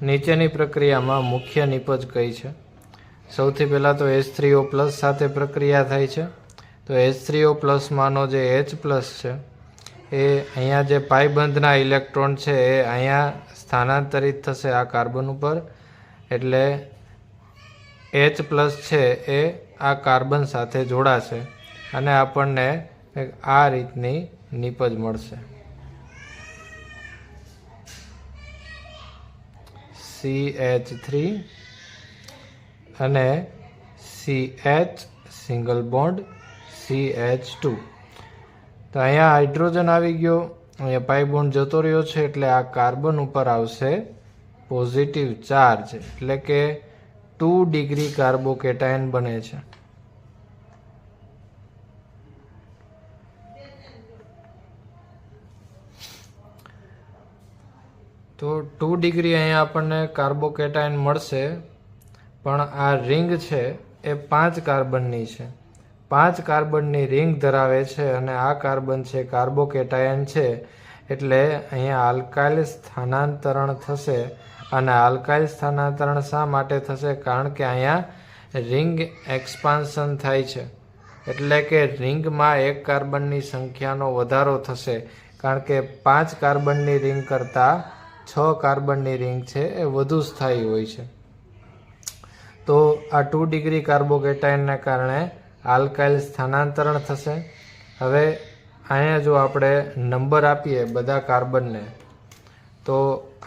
નીચેની પ્રક્રિયામાં મુખ્ય નિપજ કઈ છે? સૌથી પહેલાં તો H3O+ સાથે પ્રક્રિયા થાય છે. તો H3O+ માનો જે H+ છે એ અહીંયા જે પાઈ બંધના ઇલેક્ટ્રોન છે એ અહીંયા સ્થાનાંતરિત થશે આ કાર્બન ઉપર, એટલે H+ છે એ આ કાર્બન સાથે જોડાશે અને આપણને આ રીતની નિપજ મળશે. CH3 અને CH સિંગલ બોન્ડ CH2. તો અહીંયા હાઇડ્રોજન આવી ગયો, અહીંયા પાઈ બોન્ડ જતો રહ્યો છે, એટલે આ કાર્બન ઉપર આવશે પોઝિટિવ ચાર્જ, એટલે કે 2 ડિગ્રી કાર્બોકેટાયન બને છે. તો 2 ડિગ્રી અહીંયા આપણને કાર્બોકેટાયન મળશે, પણ આ રિંગ છે એ 5 કાર્બનની છે. 5 કાર્બનની રિંગ ધરાવે છે અને આ કાર્બન છે કાર્બોકેટાયન છે, એટલે અહીંયા આલ્કાઇલ સ્થાનાંતરણ થશે. અને આલ્કાઇલ સ્થાનાંતરણ શા માટે થશે? કારણ કે અહીંયા રિંગ એક્સપાન્શન થાય છે, એટલે કે રિંગમાં એક કાર્બનની સંખ્યાનો વધારો થશે, કારણ કે 5 કાર્બનની રિંગ કરતાં 6 કાર્બનની રિંગ છે એ વધુ સ્થાયી હોય છે. તો આ 2 ડિગ્રી કાર્બોકેટાયનને કારણે આલ્કાઇલ સ્થાનાંતરણ થશે. હવે અહીંયા જો આપણે નંબર આપીએ બધા કાર્બનને, તો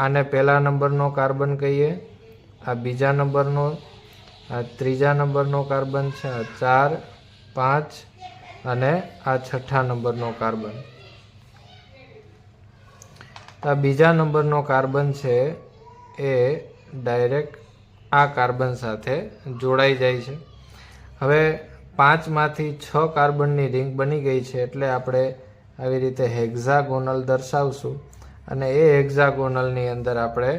આને પહેલા નંબરનો કાર્બન કહીએ, આ બીજા નંબરનો, આ ત્રીજા નંબરનો કાર્બન છે, આ 4, 5 અને આ છઠ્ઠા નંબરનો કાર્બન. આ બીજા નંબરનો કાર્બન છે એ ડાયરેક્ટ આ કાર્બન સાથે જોડાઈ જાય છે. હવે 5માંથી 6 કાર્બનની રિંગ બની ગઈ છે, એટલે આપણે આવી રીતે હેક્ઝાગોનલ દર્શાવશું અને એ હેક્ઝાગોનલની અંદર આપણે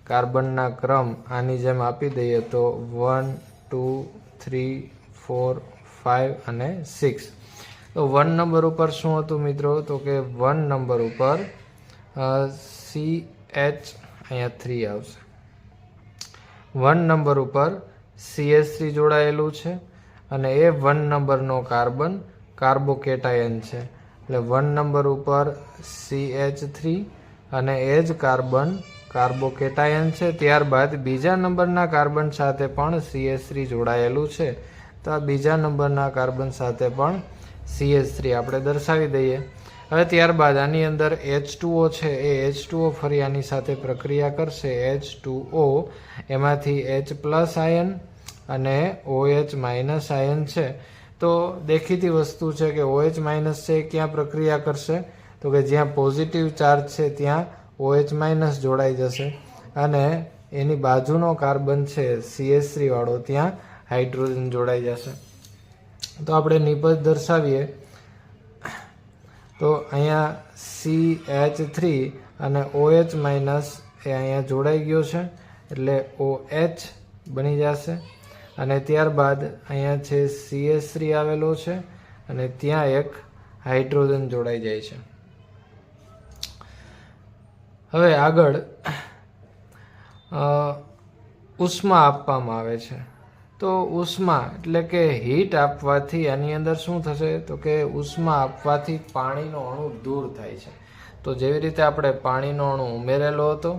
કાર્બનના ક્રમ આની જેમ આપી દઈએ, તો 1, 2, 3, 4, 5 અને 6. તો 1 નંબર ઉપર શું હતું મિત્રો? તો કે 1 નંબર ઉપર CH અહીંયા 3 આવશે. 1 નંબર ઉપર CH3 જોડાયેલું છે અને એ 1 નંબરનો કાર્બન કાર્બોકેટાયન છે, એટલે 1 નંબર ઉપર CH3 અને એ જ કાર્બન કાર્બોકેટાયન છે. ત્યારબાદ બીજા નંબરના કાર્બન સાથે પણ CH3 જોડાયેલું છે, તો આ બીજા નંબરના કાર્બન સાથે પણ CH3 આપણે દર્શાવી દઈએ. હવે ત્યારબાદ આની અંદર H2O છે એ H2O ફરી આની સાથે પ્રક્રિયા કરશે. H2O એમાંથી H+ આયન અને OH- આયન છે. તો દેખીતી વસ્તુ છે કે OH- છે ક્યાં પ્રક્રિયા કરશે? તો કે જ્યાં પોઝિટિવ ચાર્જ છે ત્યાં OH- જોડાઈ જશે અને એની બાજુનો કાર્બન છે CH3 વાળો, ત્યાં હાઇડ્રોજન જોડાઈ જશે. તો આપણે નિપજ દર્શાવીએ, તો અહીંયા CH3 અને OH- એ અહીંયા જોડાઈ ગયો છે, એટલે OH બની જશે. અને ત્યારબાદ અહીંયા છે CH3 આવેલો છે અને ત્યાં એક હાઇડ્રોજન જોડાઈ જાય છે. હવે આગળ ઉષ્મા આપવામાં આવે છે. તો ઉષ્મા એટલે કે હીટ આપવાથી આની અંદર શું થશે? તો કે ઉષ્મા આપવાથી પાણીનો અણુ દૂર થાય છે. તો જેવી રીતે આપણે પાણીનો અણુ ઉમેરેલો હતો,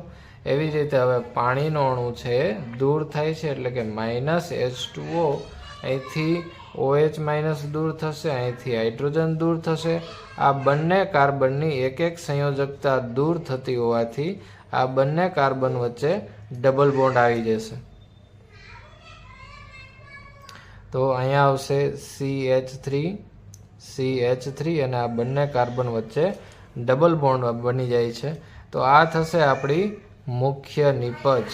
એવી રીતે હવે પાણીનો અણુ છે દૂર થાય છે, એટલે કે -H2O અહીંથી OH- દૂર થશે, અહીંથી હાઇડ્રોજન દૂર થશે. આ બંને કાર્બનની એક સંયોજકતા દૂર થતી હોવાથી આ બંને કાર્બન વચ્ચે ડબલ બોન્ડ આવી જશે. તો અહીંયા આવશે CH3 અને આ બંને કાર્બન વચ્ચે ડબલ બોન્ડ બની જાય છે. તો આ થશે આપણી મુખ્ય નિપજ.